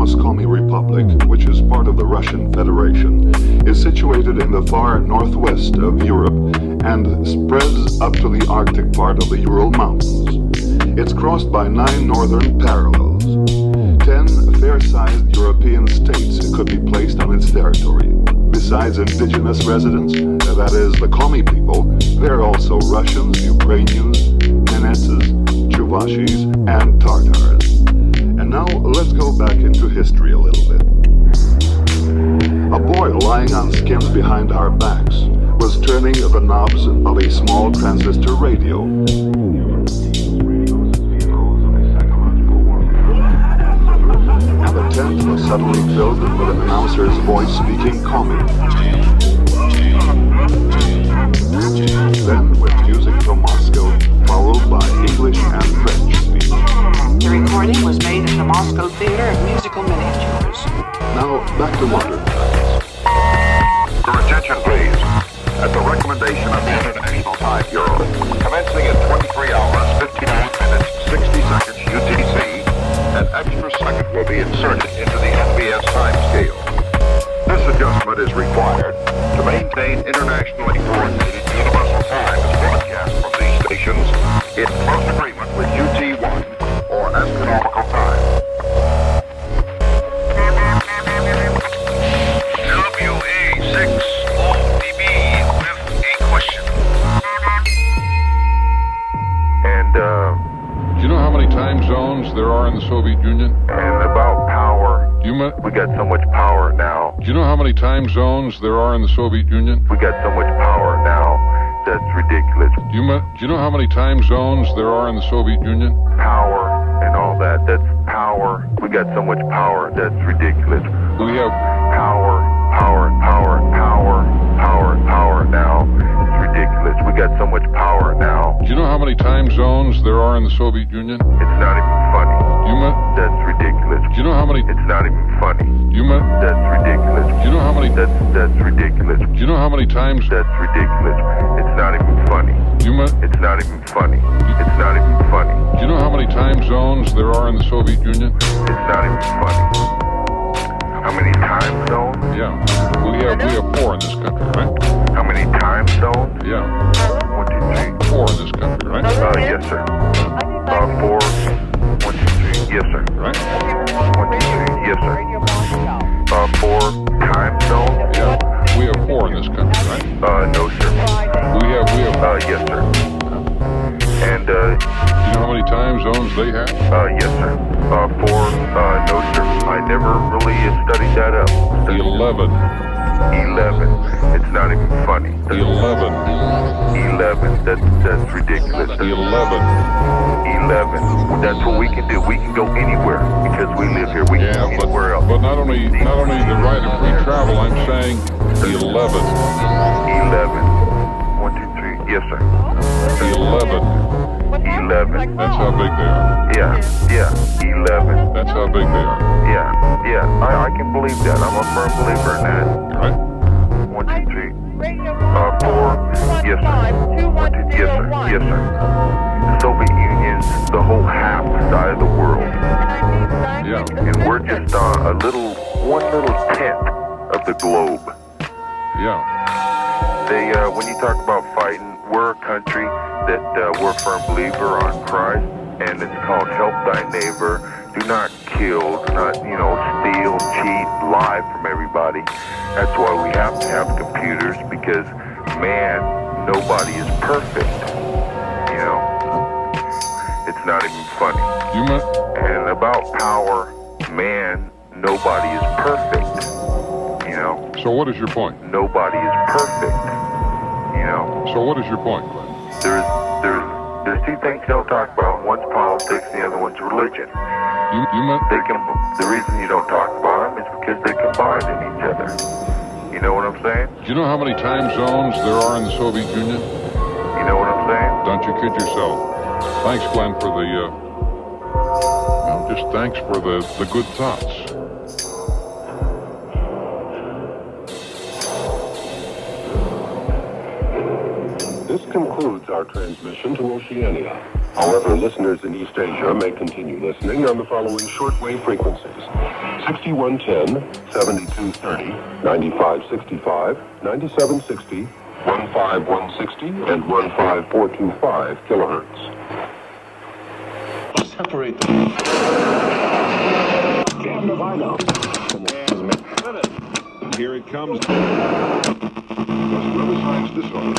autonomous Komi Republic, which is part of the Russian Federation, is situated in the far northwest of Europe and spreads up to the Arctic part of the Ural Mountains. It's crossed by 9 northern parallels. 10 fair-sized European states could be placed on its territory. Besides indigenous residents, that is, the Komi people, there are also Russians, Ukrainians, Nenetses, Chuvashis, and Tartars. And now, let's go back into history a little bit. A boy lying on skins behind our backs was turning the knobs of a small transistor radio. And the tent was suddenly filled with an announcer's voice speaking Komi. Then, with music from Moscow, followed by English and French speech. The recording was made at the Moscow Theater of Musical Miniatures. Now, back to modern times. Your attention, please. At the recommendation of the International Time Bureau, commencing at 23 hours, 59 minutes, 60 seconds UTC, an extra second will be inserted into the NBS time scale. This adjustment is required to maintain internationally coordinated universal time as broadcast from these stations in close agreement with UT1 or astronomical time. WA6ODB with a question. And, Do you know how many time zones there are in the Soviet Union? and about power. We got so much power now. Do you know how many time zones there are in the Soviet Union? We got so much power now. That's ridiculous. Do you know how many time zones there are in the Soviet Union? Power and all that. That's power. We got so much power. That's ridiculous. We have Power now. It's ridiculous. We got so much power now. Do you know how many time zones there are in the Soviet Union? It's not even funny. That's ridiculous. Do you know how many? It's not even funny. That's ridiculous. Do you know how many? That's ridiculous. Do you know how many times? That's ridiculous. It's not even funny. It's not even funny. It's not even funny. Do you know how many time zones there are in the Soviet Union? It's not even funny. How many time zones? Yeah. We have 4 in this country, right? How many time zones? Yeah. 1, 2, 3. 4 in this country, right? Yes, sir. 4. 1, 2, 3. Yes, sir. Right? 1, 2, 3. Yes, sir. 4 time zones? Yeah. We have 4 in this country, right? No, sir. We have. Yes, sir. And, Do you know how many time zones they have? yes, sir. 4, no, sir. I never really studied that up. 11. 11. It's not even funny. 11. 11. That's ridiculous. 11. 11. That's what we can do. We can go anywhere because we live here. We can go anywhere else. But not only the right of free travel, I'm saying 11. 11. 1, 2, 3. Yes, sir. 11. 11. That's how big they are. Yeah. 11. That's how big they are. Yeah. I can believe that. I'm a firm believer in that. Right? 1, 2, 3. 4. Yes, sir. 1, 2. Yes, sir. Yes, sir. The Soviet Union, the whole half side of the world. Yeah. And we're just one little tenth of the globe. Yeah. When you talk about fighting, we're a country that we're a firm believer on Christ, and it's called help thy neighbor. Do not kill, do not, steal, cheat, lie from everybody. That's why we have to have computers, because, man, nobody is perfect. It's not even funny. And about power, man, nobody is perfect. So what is your point? Nobody is perfect. So what is your point, Glenn? There's 2 things you don't talk about. One's politics, the other one's religion. The reason you don't talk about them is because they combine in each other. You know what I'm saying? Do you know how many time zones there are in the Soviet Union? You know what I'm saying? Don't you kid yourself. Thanks, Glenn, for thanks for the good thoughts. This concludes our transmission to Oceania. However, listeners in East Asia may continue listening on the following shortwave frequencies: 6110, 7230, 9565, 9760, 15160, and 15425 kilohertz. Separate them. Damn if I know. Here it comes. Whoever signs this one.